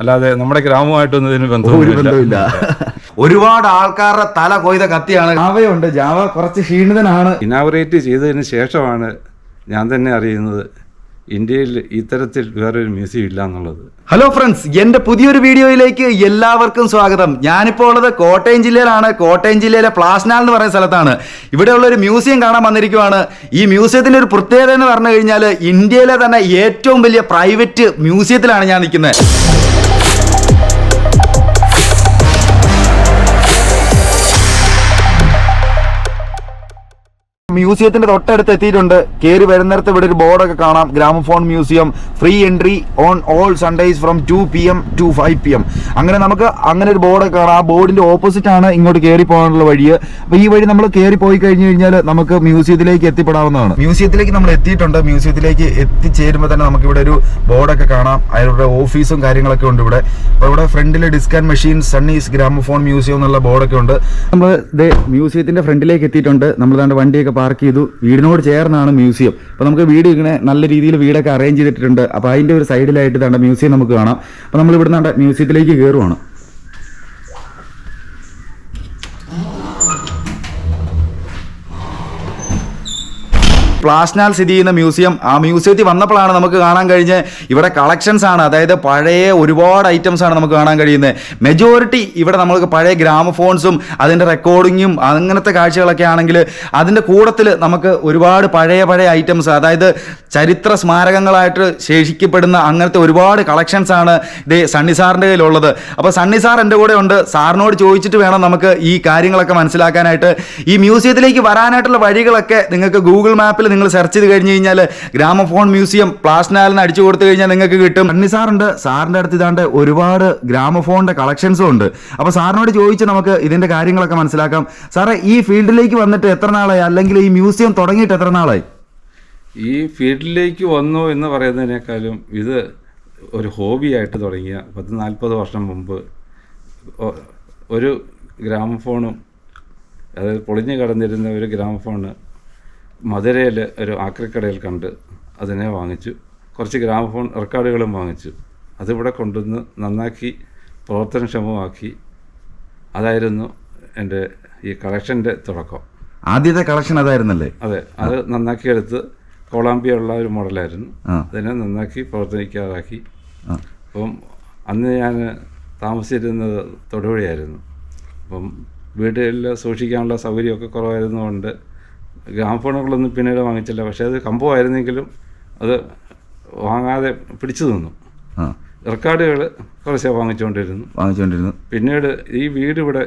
അല്ലാതെ നമ്മുടെ ഗ്രാമമായിട്ടൊന്നും ഇതിന് ബന്ധമില്ല. ഒരുപാട് ആൾക്കാരുടെ തല കൊയ്ത കത്തിയാണ്. ജാവയുണ്ട്, ജാവ കുറച്ച് ക്ഷീണിതനാണ്. ഇനാഗുറേറ്റ് ചെയ്തതിന് ശേഷമാണ് ഞാൻ തന്നെ അറിയുന്നത് ഇന്ത്യയിൽ ഇത്തരത്തിൽ വേറൊരു മ്യൂസിയം ഇല്ല എന്നുള്ളത്. ഹലോ ഫ്രണ്ട്സ്, എൻ്റെ പുതിയൊരു വീഡിയോയിലേക്ക് എല്ലാവർക്കും സ്വാഗതം. ഞാനിപ്പോൾ ഉള്ളത് കോട്ടയം ജില്ലയിലാണ്. കോട്ടയം ജില്ലയിലെ പ്ലാസ്നാൽ എന്ന് പറയുന്ന സ്ഥലത്താണ്. ഇവിടെയുള്ള ഒരു മ്യൂസിയം കാണാൻ വന്നിരിക്കുവാണ്. ഈ മ്യൂസിയത്തിൻ്റെ ഒരു പ്രത്യേകത എന്ന് പറഞ്ഞു കഴിഞ്ഞാൽ ഇന്ത്യയിലെ തന്നെ ഏറ്റവും വലിയ പ്രൈവറ്റ് മ്യൂസിയത്തിലാണ് ഞാൻ നിൽക്കുന്നത്. മ്യൂസിയത്തിന്റെ തൊട്ടടുത്ത് എത്തിയിട്ടുണ്ട്. കയറി വരുന്നിടത്ത് ഇവിടെ ഒരു ബോർഡൊക്കെ കാണാം, gramophone museum, free entry on all Sundays from 2 PM to 5 PM. അങ്ങനെ നമുക്ക് അങ്ങനെ ഒരു ബോർഡൊക്കെ കാണാം. ആ ബോർഡിന്റെ ഓപ്പോസിറ്റ് ആണ് ഇങ്ങോട്ട് കയറി പോകാനുള്ള വഴി. അപ്പൊ ഈ വഴി നമ്മൾ കയറി പോയി കഴിഞ്ഞു കഴിഞ്ഞാൽ നമുക്ക് മ്യൂസിയത്തിലേക്ക് എത്തിപ്പെടാവുന്നതാണ്. മ്യൂസിയത്തിലേക്ക് നമ്മൾ എത്തിയിട്ടുണ്ട്. മ്യൂസിയത്തിലേക്ക് എത്തിച്ചേരുമ്പോൾ തന്നെ നമുക്ക് ഇവിടെ ഒരു ബോർഡൊക്കെ കാണാം. അതിലൂടെ ഓഫീസും കാര്യങ്ങളൊക്കെ ഉണ്ട് ഇവിടെ. അപ്പോൾ ഇവിടെ ഫ്രണ്ടിൽ ഡിസ്കാൻ മെഷീൻ സണ്ണീസ് ഗ്രാമഫോൺ മ്യൂസിയം എന്നുള്ള ബോർഡൊക്കെ ഉണ്ട്. നമ്മൾ മ്യൂസിയത്തിന്റെ ഫ്രണ്ടിലേക്ക് എത്തിയിട്ടുണ്ട്. നമ്മൾ ദാണ്ട് വണ്ടിയൊക്കെ പാർക്ക് ചെയ്തു. വീടിനോട് ചേർന്നാണ് മ്യൂസിയം. അപ്പോൾ നമുക്ക് വീട് ഇങ്ങനെ നല്ല രീതിയിൽ വീടൊക്കെ അറേഞ്ച് ചെയ്തിട്ടുണ്ട്. അപ്പോൾ അതിൻ്റെ ഒരു സൈഡിലായിട്ട് തന്നെ മ്യൂസിയം നമുക്ക് കാണാം. അപ്പോൾ നമ്മൾ ഇവിടുന്ന് മ്യൂസിയത്തിലേക്ക് കയറുവാണ്. പ്ലാസ്നാൽ സ്ഥിതി ചെയ്യുന്ന മ്യൂസിയം. ആ മ്യൂസിയത്തിൽ വന്നപ്പോഴാണ് നമുക്ക് കാണാൻ കഴിഞ്ഞ് ഇവിടെ കളക്ഷൻസ് ആണ്. അതായത് പഴയ ഒരുപാട് ഐറ്റംസ് ആണ് നമുക്ക് കാണാൻ കഴിയുന്നത്. മെജോറിറ്റി ഇവിടെ നമ്മൾക്ക് പഴയ ഗ്രാമഫോൺസും അതിൻ്റെ റെക്കോർഡിങ്ങും അങ്ങനത്തെ കാഴ്ചകളൊക്കെ ആണെങ്കിൽ അതിൻ്റെ കൂട്ടത്തിൽ നമുക്ക് ഒരുപാട് പഴയ ഐറ്റംസ്, അതായത് ചരിത്ര സ്മാരകങ്ങളായിട്ട് ശേഷിക്കപ്പെടുന്ന അങ്ങനത്തെ ഒരുപാട് കളക്ഷൻസ് ആണ് ഇത് സണ്ണി സാറിൻ്റെ കയ്യിലുള്ളത്. അപ്പോൾ സണ്ണി സാർ എൻ്റെ കൂടെ ഉണ്ട്. സാറിനോട് ചോദിച്ചിട്ട് വേണം നമുക്ക് ഈ കാര്യങ്ങളൊക്കെ മനസ്സിലാക്കാനായിട്ട്. ഈ മ്യൂസിയത്തിലേക്ക് വരാനായിട്ടുള്ള വഴികളൊക്കെ നിങ്ങൾക്ക് ഗൂഗിൾ മാപ്പിൽ നിങ്ങൾ സെർച്ച് ചെയ്ത് കഴിഞ്ഞ് കഴിഞ്ഞാൽ ഗ്രാമഫോൺ മ്യൂസിയം പ്ലാസ്നാലിന് അടിച്ചു കൊടുത്തു കഴിഞ്ഞാൽ നിങ്ങൾക്ക് കിട്ടും. സണ്ണി സാറുണ്ട്. സാറിൻ്റെ അടുത്ത് ഇതാണ്ട് ഒരുപാട് ഗ്രാമഫോണിൻ്റെ കളക്ഷൻസും ഉണ്ട്. അപ്പോൾ സാറിനോട് ചോദിച്ച് നമുക്ക് ഇതിൻ്റെ കാര്യങ്ങളൊക്കെ മനസ്സിലാക്കാം. സാറേ, ഈ ഫീൽഡിലേക്ക് വന്നിട്ട് എത്ര നാളായി, അല്ലെങ്കിൽ ഈ മ്യൂസിയം തുടങ്ങിയിട്ട് എത്ര നാളായി? ഈ ഫീൽഡിലേക്ക് വന്നു എന്ന് പറയുന്നതിനേക്കാളും ഇത് ഒരു ഹോബിയായിട്ട് തുടങ്ങിയ 40 വർഷം മുമ്പ് ഒരു ഗ്രാമഫോണും, അതായത് പൊളിഞ്ഞു കിടന്നിരുന്ന ഒരു ഗ്രാമഫോണ് മധുരയിൽ ഒരു ആക്രിക്കടയിൽ കണ്ട് അതിനെ വാങ്ങിച്ചു. കുറച്ച് ഗ്രാമഫോൺ റെക്കോർഡുകളും വാങ്ങിച്ചു. അതിവിടെ കൊണ്ടുവന്ന് നന്നാക്കി പ്രവർത്തനക്ഷമമാക്കി. അതായിരുന്നു എൻ്റെ ഈ കളക്ഷൻ്റെ തുടക്കം. ആദ്യത്തെ കളക്ഷൻ അതായിരുന്നല്ലേ? അതെ, അത് നന്നാക്കിയെടുത്ത് കൊളംബിയ ഉള്ള ഒരു മോഡലായിരുന്നു. അതിനെ നന്നാക്കി പ്രവർത്തനിക്കാറാക്കി. അപ്പം അന്ന് ഞാൻ താമസിച്ചിരുന്നത് തൊടുപുഴയായിരുന്നു. അപ്പം വീട്ടിൽ സൂക്ഷിക്കാനുള്ള സൗകര്യമൊക്കെ കുറവായിരുന്നതുകൊണ്ട് ഗ്രാമഫോണുകളൊന്നും പിന്നീട് വാങ്ങിച്ചില്ല. പക്ഷേ അത് കമ്പമായിരുന്നെങ്കിലും അത് വാങ്ങാതെ പിടിച്ചു നിന്നു. റെക്കോർഡുകൾ കുറച്ച് വാങ്ങിച്ചുകൊണ്ടിരുന്നു. പിന്നീട് ഈ വീട് ഇവിടെ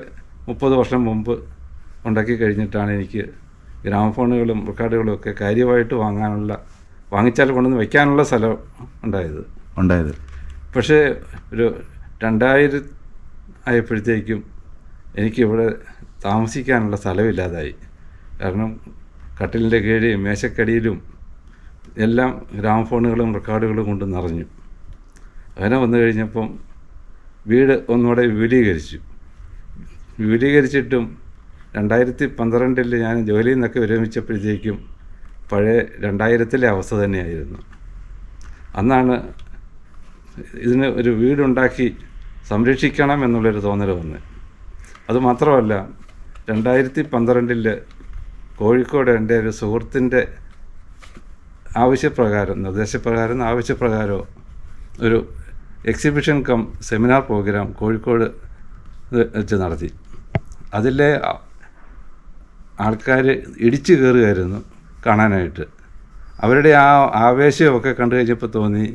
30 വർഷം മുമ്പ് ഉണ്ടാക്കി കഴിഞ്ഞിട്ടാണ് എനിക്ക് ഗ്രാമഫോണുകളും റെക്കോർഡുകളും ഒക്കെ കാര്യമായിട്ട് വാങ്ങിച്ചാൽ കൊണ്ടുവന്ന് വയ്ക്കാനുള്ള സ്ഥലം ഉണ്ടായത്. പക്ഷേ ഒരു 2000 ആയപ്പോഴത്തേക്കും എനിക്കിവിടെ താമസിക്കാനുള്ള സ്ഥലമില്ലാതായി. കാരണം കട്ടിലിൻ്റെ കീഴിലും മേശക്കടിയിലും എല്ലാം ഗ്രാമഫോണുകളും റെക്കോർഡുകളും കൊണ്ട് നിറഞ്ഞു. അങ്ങനെ വന്നു കഴിഞ്ഞപ്പം വീട് ഒന്നുകൂടെ വിപുലീകരിച്ചിട്ടും 2012 ഞാൻ ജോലിയിൽ നിന്നൊക്കെ വിരമിച്ചപ്പോഴത്തേക്കും പഴയ 2000-ലെ അവസ്ഥ തന്നെയായിരുന്നു. അന്നാണ് ഇതിന് ഒരു വീടുണ്ടാക്കി സംരക്ഷിക്കണം എന്നുള്ളൊരു തോന്നൽ വന്നത്. അതുമാത്രമല്ല, 2012 കോഴിക്കോട് എൻ്റെ ഒരു സുഹൃത്തിൻ്റെ നിർദ്ദേശപ്രകാരം ഒരു exhibition cum seminar programme Kozhikode വെച്ച് നടത്തി. അതിലെ ആൾക്കാർ ഇടിച്ചു കയറുകയായിരുന്നു കാണാനായിട്ട്. അവരുടെ ആ ആവേശമൊക്കെ കണ്ടു കഴിഞ്ഞപ്പോൾ തോന്നി,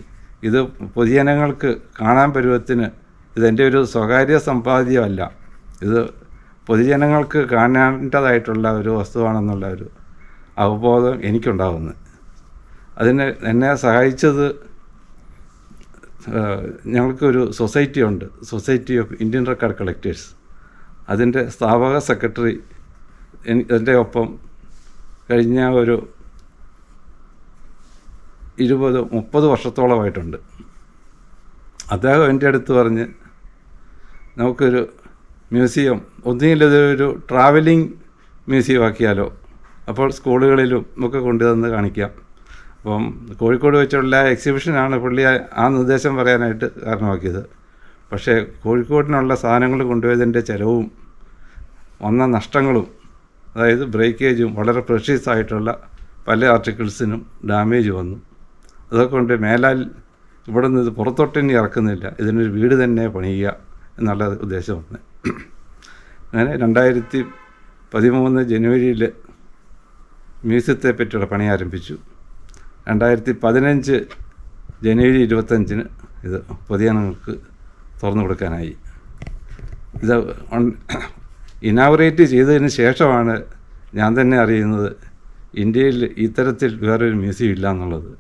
ഇത് പൊതുജനങ്ങൾക്ക് കാണാൻ പരുവത്തിന് ഇതെൻ്റെ ഒരു സ്വകാര്യ സമ്പാദ്യമല്ല, ഇത് പൊതുജനങ്ങൾക്ക് കാണേണ്ടതായിട്ടുള്ള ഒരു വസ്തുവാണെന്നുള്ള ഒരു അവബോധം എനിക്കുണ്ടാകുന്നത്. അതിന് എന്നെ സഹായിച്ചത്, ഞങ്ങൾക്കൊരു സൊസൈറ്റി ഉണ്ട്, society of Indian record collectors. അതിൻ്റെ സ്ഥാപക സെക്രട്ടറി എൻ്റെ ഒപ്പം കഴിഞ്ഞ ഒരു 20-30 വർഷത്തോളമായിട്ടുണ്ട്. അദ്ദേഹം എൻ്റെ അടുത്ത് പറഞ്ഞ്, നമുക്കൊരു മ്യൂസിയം ഒന്നുകിലതൊരു ട്രാവലിംഗ് മ്യൂസിയം ആക്കിയാലോ, അപ്പോൾ സ്കൂളുകളിലും ഒക്കെ കൊണ്ടുവന്ന് കാണിക്കാം. അപ്പം കോഴിക്കോട് വെച്ചുള്ള എക്സിബിഷനാണ് പുള്ളി ആ നിർദ്ദേശം പറയാനായിട്ട് കാരണമാക്കിയത്. പക്ഷേ കോഴിക്കോടിനുള്ള സാധനങ്ങൾ കൊണ്ടുപോയതിൻ്റെ ചിലവും വന്ന നഷ്ടങ്ങളും, അതായത് ബ്രേക്കേജും വളരെ പ്രഷ്യസ് ആയിട്ടുള്ള പല ആർട്ടിക്കിൾസിനും ഡാമേജ് വന്നു. അതൊക്കെ കൊണ്ട് മേലാൽ ഇവിടെ നിന്ന് ഇത് പുറത്തോട്ടിനി ഇറക്കുന്നില്ല, ഇതിനൊരു വീട് തന്നെ പണിയുക എന്നുള്ള ഉദ്ദേശമാണ്. അങ്ങനെ 2013 ജനുവരിയിൽ മ്യൂസിയത്തെ പറ്റിയുള്ള പണി ആരംഭിച്ചു. 2015 ജനുവരി 25 ഇത് പൊതുജനങ്ങൾക്ക് തുറന്നു കൊടുക്കാനായി. ഇത് ഇനാഗുറേറ്റ് ചെയ്തതിന് ശേഷമാണ് ഞാൻ തന്നെ അറിയുന്നത് ഇന്ത്യയിൽ ഇത്തരത്തിൽ വേറൊരു മ്യൂസിയം ഇല്ല എന്നുള്ളത്.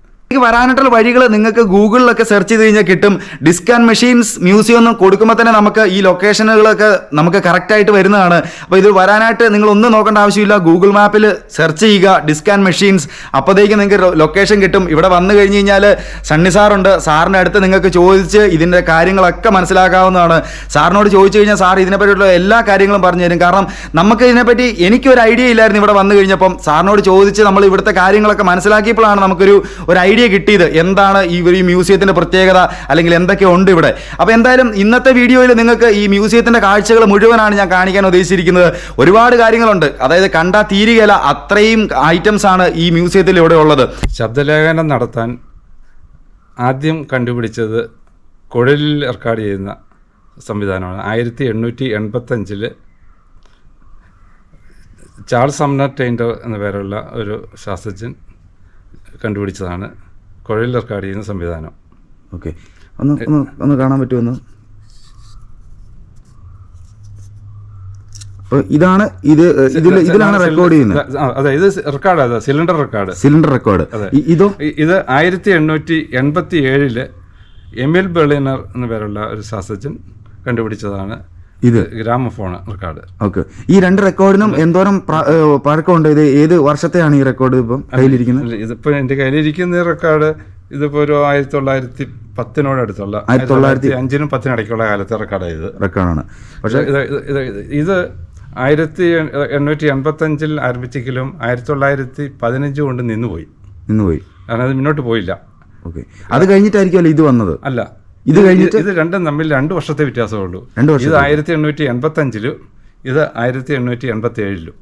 വരാനായിട്ടുള്ള വഴികൾ നിങ്ങൾക്ക് ഗൂഗിളിലൊക്കെ സെർച്ച് ചെയ്ത് കഴിഞ്ഞാൽ കിട്ടും. ഡിസ്ക് ആൻഡ് മെഷീൻസ് മ്യൂസിയം എന്ന് കൊടുക്കുമ്പോൾ തന്നെ നമുക്ക് ഈ ലൊക്കേഷനുകളൊക്കെ നമുക്ക് കറക്റ്റായിട്ട് വരുന്നതാണ്. അപ്പോൾ ഇത് വരാനായിട്ട് നിങ്ങൾ ഒന്നും നോക്കേണ്ട ആവശ്യമില്ല. ഗൂഗിൾ മാപ്പിൽ സെർച്ച് ചെയ്യുക ഡിസ്ക് ആൻഡ് മെഷീൻസ്, അപ്പോഴത്തേക്ക് നിങ്ങൾക്ക് ലൊക്കേഷൻ കിട്ടും. ഇവിടെ വന്നു കഴിഞ്ഞ് കഴിഞ്ഞാൽ സണ്ണി സാറുണ്ട്. സാറിൻ്റെ അടുത്ത് നിങ്ങൾക്ക് ചോദിച്ച് ഇതിൻ്റെ കാര്യങ്ങളൊക്കെ മനസ്സിലാക്കാവുന്നതാണ്. സാറിനോട് ചോദിച്ചു കഴിഞ്ഞാൽ സാർ ഇതിനെപ്പറ്റിയുള്ള എല്ലാ കാര്യങ്ങളും പറഞ്ഞു തരും. കാരണം നമുക്ക് ഇതിനെപ്പറ്റി എനിക്കൊരു ഐഡിയ ഇല്ലായിരുന്നു. ഇവിടെ വന്നു കഴിഞ്ഞപ്പം സാറിനോട് ചോദിച്ച് നമ്മൾ ഇവിടുത്തെ കാര്യങ്ങളൊക്കെ മനസ്സിലാക്കിയപ്പോഴാണ് നമുക്കൊരു ഐഡിയ കിട്ടിയത് എന്താണ് ഈ മ്യൂസിയത്തിന്റെ പ്രത്യേകത, അല്ലെങ്കിൽ എന്തൊക്കെ ഉണ്ട് ഇവിടെ. അപ്പോൾ എന്തായാലും ഇന്നത്തെ വീഡിയോയിൽ നിങ്ങൾക്ക് ഈ മ്യൂസിയത്തിന്റെ കാഴ്ചകൾ മുഴുവനാണ് ഞാൻ കാണിക്കാൻ ഉദ്ദേശിച്ചിരിക്കുന്നത്. ഒരുപാട് കാര്യങ്ങളുണ്ട്, അതായത് കണ്ടാൽ തീരുകയില്ല, അത്രയും ഐറ്റംസ് ആണ് ഈ മ്യൂസിയത്തിൽ ഇവിടെ ഉള്ളത്. ശബ്ദലേഖനം നടത്താൻ ആദ്യം കണ്ടുപിടിച്ചത് കുഴലിൽ റെക്കോർഡ് ചെയ്യുന്ന സംവിധാനമാണ്. 1885 ചാൾസ് സമ്നർ ടെയിൻഡർ എന്ന പേരുള്ള ഒരു ശാസ്ത്രജ്ഞൻ കണ്ടുപിടിച്ചതാണ് കുഴലിൽ റെക്കോർഡ് ചെയ്യുന്ന സംവിധാനം. ഓക്കെ, ഒന്ന് കാണാൻ പറ്റുമെന്ന്. ഇതാണ് ഇതിലാണ് റെക്കോർഡ് ചെയ്യുന്നത്. അതെ, ഇത് റെക്കോർഡ്, അതെ, സിലിണ്ടർ റെക്കോർഡ്. ഇത് 1887 എമിൽ ബെർലിനർ എന്ന പേരുള്ള ഒരു ശാസ്ത്രജ്ഞൻ കണ്ടുപിടിച്ചതാണ് ഇത് ഗ്രാമഫോൺ റെക്കോർഡ്. ഓക്കെ, ഈ രണ്ട് റെക്കോർഡിനും എന്തോരം പഴക്കമുണ്ട്? ഇത് ഏത് വർഷത്തെയാണ് ഈ റെക്കോർഡ് ഇപ്പം കയ്യിലിരിക്കുന്നത്? ഇതിപ്പോൾ എൻ്റെ കയ്യിലിരിക്കുന്ന റെക്കോർഡ് ഇതിപ്പോൾ ഒരു 1910 അടുത്തുള്ള 1905 10 ഇടയ്ക്കുള്ള കാലത്തെ റെക്കോർഡാണ്. പക്ഷേ ഇത് 1885 ആരംഭിച്ചെങ്കിലും 1915 കൊണ്ട് നിന്നുപോയി. കാരണം അത് മുന്നോട്ട് പോയില്ല. ഓക്കെ, അത് കഴിഞ്ഞിട്ടായിരിക്കുമല്ലോ ഇത് വന്നത്? അല്ല, ഇത് കഴിഞ്ഞിട്ട് ഇത് രണ്ടും തമ്മിൽ 2 വർഷത്തെ വ്യത്യാസമേ ഉള്ളൂ. ഇത് 1885 ഇത് 1887.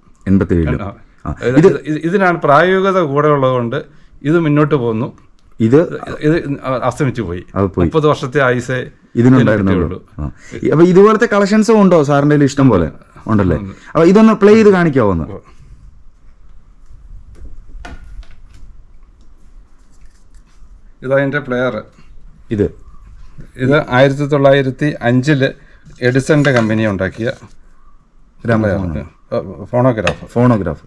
ഇതിനാണ് പ്രായോഗികത കൂടെ ഉള്ളതുകൊണ്ട് ഇത് മുന്നോട്ട് പോകുന്നു. ഇത് അസ്തമിച്ചു പോയി. 30 വർഷത്തെ ആയുസേ ഇതിനുണ്ടായിരുന്നുള്ളൂ. അപ്പൊ ഇതുപോലത്തെ കളക്ഷൻസും ഉണ്ടോ സാറിന്റെ ഇഷ്ടം പോലെ? ഉണ്ടല്ലേ. അപ്പൊ ഇതൊന്ന് പ്ലേ ചെയ്ത് കാണിക്കാവോന്ന്? ഇതതിൻ്റെ പ്ലെയർ. ഇത് 1905 എഡിസന്റെ കമ്പനി ഉണ്ടാക്കിയ ഫോണോഗ്രാഫ്.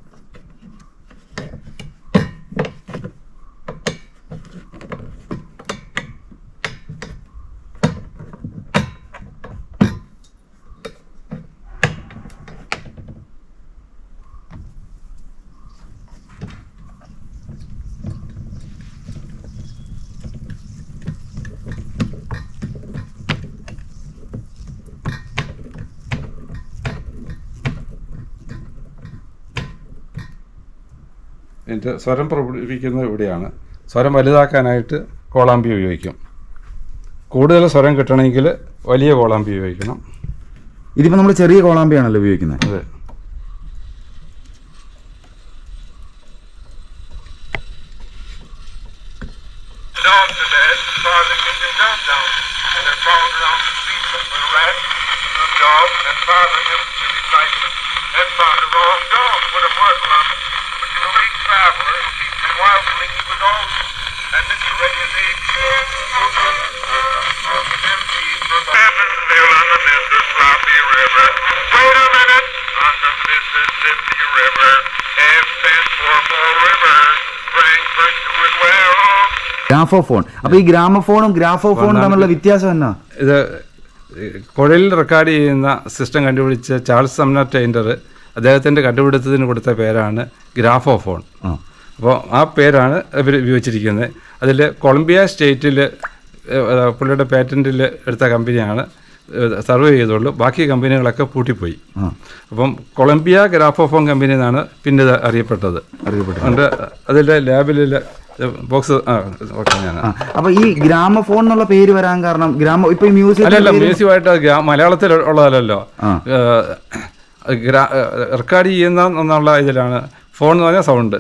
ഇതിൻ്റെ സ്വരം പ്രകടിപ്പിക്കുന്നത് ഇവിടെയാണ്. സ്വരം വലുതാക്കാനായിട്ട് കോളാമ്പി ഉപയോഗിക്കും. കൂടുതൽ സ്വരം കിട്ടണമെങ്കിൽ വലിയ കോളാമ്പി ഉപയോഗിക്കണം. ഇതിപ്പോൾ നമ്മൾ ചെറിയ കോളാമ്പിയാണല്ലോ ഉപയോഗിക്കുന്നത്. അതെ. ഗ്രാമഫോൺ. അപ്പൊ ഈ ഗ്രാമഫോണും ഗ്രാഫോഫോണും തമ്മിലുള്ള വ്യത്യാസം എന്നാ? ഇത് കുഴലിൽ റെക്കോർഡ് ചെയ്യുന്ന സിസ്റ്റം കണ്ടുപിടിച്ച ചാൾസ് സമ്നർ ടെയിൻഡർ അദ്ദേഹത്തിൻ്റെ കണ്ടുപിടുത്തത്തിന് കൊടുത്ത പേരാണ് ഗ്രാഫോഫോൺ. അപ്പോൾ ആ പേരാണ് ഇവർ ഉപയോഗിച്ചിരിക്കുന്നത്. അതിൽ കൊളംബിയ സ്റ്റേറ്റിൽ പുള്ളിയുടെ പേറ്റൻറ്റിൽ എടുത്ത കമ്പനിയാണ് സർവേ ചെയ്തുള്ളൂ. ബാക്കി കമ്പനികളൊക്കെ പൂട്ടിപ്പോയി. അപ്പം കൊളംബിയ ഗ്രാഫോഫോൺ കമ്പനി എന്നാണ് പിന്നെ ഇത് അറിയപ്പെട്ടത്. അതുകൊണ്ട് അതിൻ്റെ ലാബിൽ ബോക്സ് ഓക്കെ ഞാൻ അപ്പൊ ഈ ഗ്രാമഫോൺ എന്നുള്ള പേര് വരാൻ കാരണം ഇപ്പൊ ഈ അല്ലല്ല മ്യൂസിയമായിട്ട് മലയാളത്തിൽ ഉള്ളതല്ലോ, റെക്കോർഡ് ചെയ്യുന്ന എന്നുള്ള ഇതിലാണ്. ഫോൺ എന്ന് പറഞ്ഞാൽ സൗണ്ട്,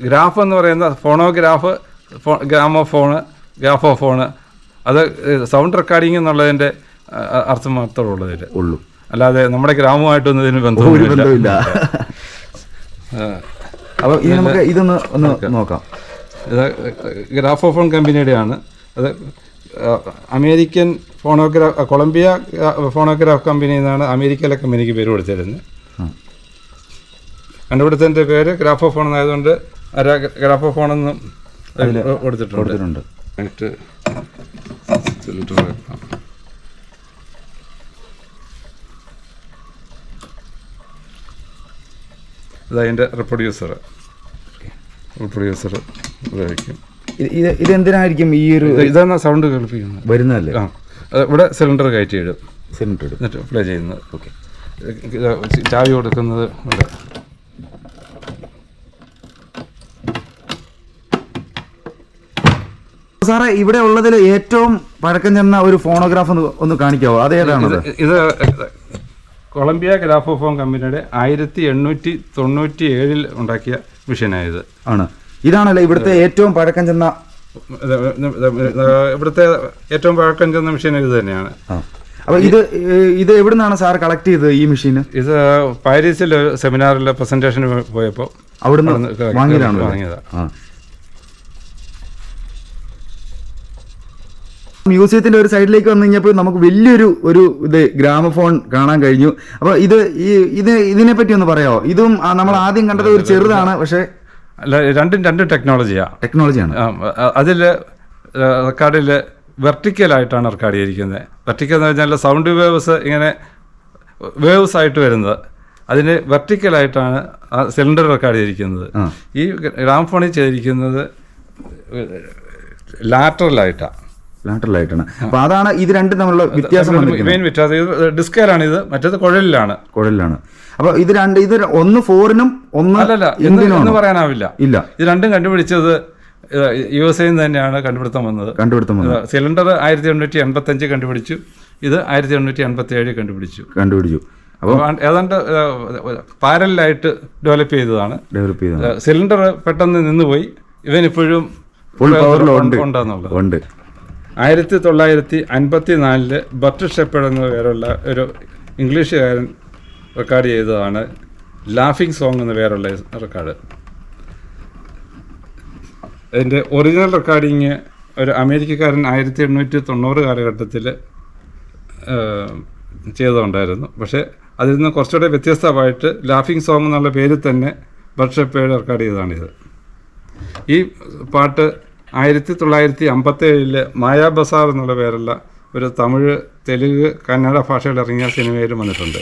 ഗ്രാഫ് എന്ന് പറയുന്ന ഫോണോഗ്രാഫ്, ഗ്രാഫോഫോണ്, അത് സൗണ്ട് റെക്കോർഡിങ് എന്നുള്ളതിൻ്റെ അർത്ഥം മാത്രമേ ഉള്ളൂ. അല്ലാതെ നമ്മുടെ ഗ്രാമമായിട്ടൊന്നും ഇതിന് ബന്ധമില്ല. അപ്പോൾ ഇനി നമുക്ക് ഇതൊന്ന് നോക്കാം. ഇത് ഗ്രാഫോഫോൺ കമ്പനിയുടെയാണ്. അത് അമേരിക്കൻ കൊളംബിയ ഫോണോഗ്രാഫ് കമ്പനി എന്നാണ് അമേരിക്കയിലെ കമ്പനിക്ക് പേര് കൊടുത്തിരുന്നത്. കണ്ടുപിടുത്തതിൻ്റെ പേര് ഗ്രാഫോഫോൺ എന്നായതുകൊണ്ട് ഗ്രാഫോഫോണെന്നും കൊടുത്തിട്ടുണ്ട്. ഇതതിൻ്റെ റിപ്രൊഡ്യൂസർ ഉപയോഗിക്കും. ഇതെന്തിനായിരിക്കും ഈ ഒരു ഇതാണ് സൗണ്ട് കേൾപ്പിക്കുന്നത് വരുന്നതല്ലേ? ഇവിടെ സിലിണ്ടർ കയറ്റി ഇടും, സിലിണ്ടർ എന്നിട്ട് പ്ലേ ചെയ്യുന്നത്. ഓക്കെ, ചാവി കൊടുക്കുന്നത് ഇവിടെ. സാറേ, ഇവിടെ ഉള്ളതിൽ ഏറ്റവും പഴക്കം ചെന്ന ഒരു ഫോണോഗ്രാഫ് ഒന്ന് കാണിക്കാവോ? അതേതാണത്? ഇത് കൊളംബിയ ഗ്രാഫോഫോൺ കമ്പനിയുടെ 1897 ഉണ്ടാക്കിയ മെഷീനായത് ആണ്. ഇതാണല്ലോ ഇവിടുത്തെ ഏറ്റവും പഴക്കം ചെന്ന മെഷീൻ ഇത് തന്നെയാണ്. അപ്പൊ ഇത് എവിടെ നിന്നാണ് സാർ കളക്ട് ചെയ്തത് ഈ മെഷീൻ? ഇത് പാരീസിൽ സെമിനാറിൽ പ്രസന്റേഷന് പോയപ്പോൾ അവിടുന്ന് വാങ്ങിയതാണ്. മ്യൂസിയത്തിന്റെ ഒരു സൈഡിലേക്ക് വന്നു കഴിഞ്ഞപ്പോൾ നമുക്ക് വലിയൊരു ഇത് ഗ്രാമഫോൺ കാണാൻ കഴിഞ്ഞു. അപ്പൊ ഇതിനെ പറ്റി ഒന്ന് പറയാമോ? ഇതും നമ്മൾ ആദ്യം കണ്ടത് ഒരു ചെറുതാണ്, പക്ഷെ അല്ല, രണ്ടും ടെക്നോളജിയാണ്. അതിൽ റെക്കോർഡിൽ വെർട്ടിക്കലായിട്ടാണ് റെക്കോർഡ് ചെയ്തിരിക്കുന്നത്. വെർട്ടിക്കൽ എന്ന് പറഞ്ഞാൽ സൗണ്ട് വേവ്സ് ആയിട്ട് വരുന്നത്, അതിന് വെർട്ടിക്കലായിട്ടാണ് ആ സിലിണ്ടർ റെക്കോർഡ് ചെയ്തിരിക്കുന്നത്. ഈ ഗ്രാമഫോണിൽ ചെയ്തിരിക്കുന്നത് ലാറ്ററലായിട്ടാണ്. അപ്പൊ അതാണ് ഇത് രണ്ടും തമ്മിലുള്ള വ്യത്യാസം. മെയിൻ വ്യത്യാസം ഇത് ഡിസ്കയിലാണ്, ഇത് മറ്റേത് കുഴലിലാണ്. അപ്പൊ ഇത് ഒന്ന് ഫോറിനും എന്ന് പറയാനാവില്ല. ഇത് രണ്ടും കണ്ടുപിടിച്ചത് USA തന്നെയാണ് കണ്ടുപിടുത്തം വന്നത്. സിലിണ്ടർ 1885 കണ്ടുപിടിച്ചു, ഇത് 1887 കണ്ടുപിടിച്ചു. അപ്പോൾ ഏതാണ്ട് പാരലായിട്ട് ഡെവലപ്പ് ചെയ്തതാണ്. സിലിണ്ടർ പെട്ടെന്ന് നിന്നുപോയി, ഇവനിപ്പോഴും ഉണ്ടെന്നുള്ളത്. 1954 ബർട്ട് ഷെപ്പേർഡ് എന്ന പേരുള്ള ഒരു ഇംഗ്ലീഷുകാരൻ റെക്കോർഡ് ചെയ്തതാണ് ലാഫിംഗ് സോങ് എന്ന പേരുള്ള റെക്കോർഡ്. അതിൻ്റെ ഒറിജിനൽ റെക്കോർഡിങ് ഒരു അമേരിക്കക്കാരൻ 1890 കാലഘട്ടത്തിൽ ചെയ്തതുണ്ടായിരുന്നു. പക്ഷേ അതിൽ നിന്ന് കുറച്ചുകൂടെ വ്യത്യസ്തമായിട്ട് ലാഫിംഗ് സോങ് എന്നുള്ള പേരിൽ തന്നെ ബർട്ട് ഷെപ്പേർഡ് റെക്കോർഡ് ചെയ്തതാണിത്. ഈ പാട്ട് 1957 മായാ ബസാർ എന്നുള്ള പേരുള്ള ഒരു തമിഴ്, തെലുങ്ക്, കന്നഡ ഭാഷയിൽ ഇറങ്ങിയ സിനിമയിൽ വന്നിട്ടുണ്ട്.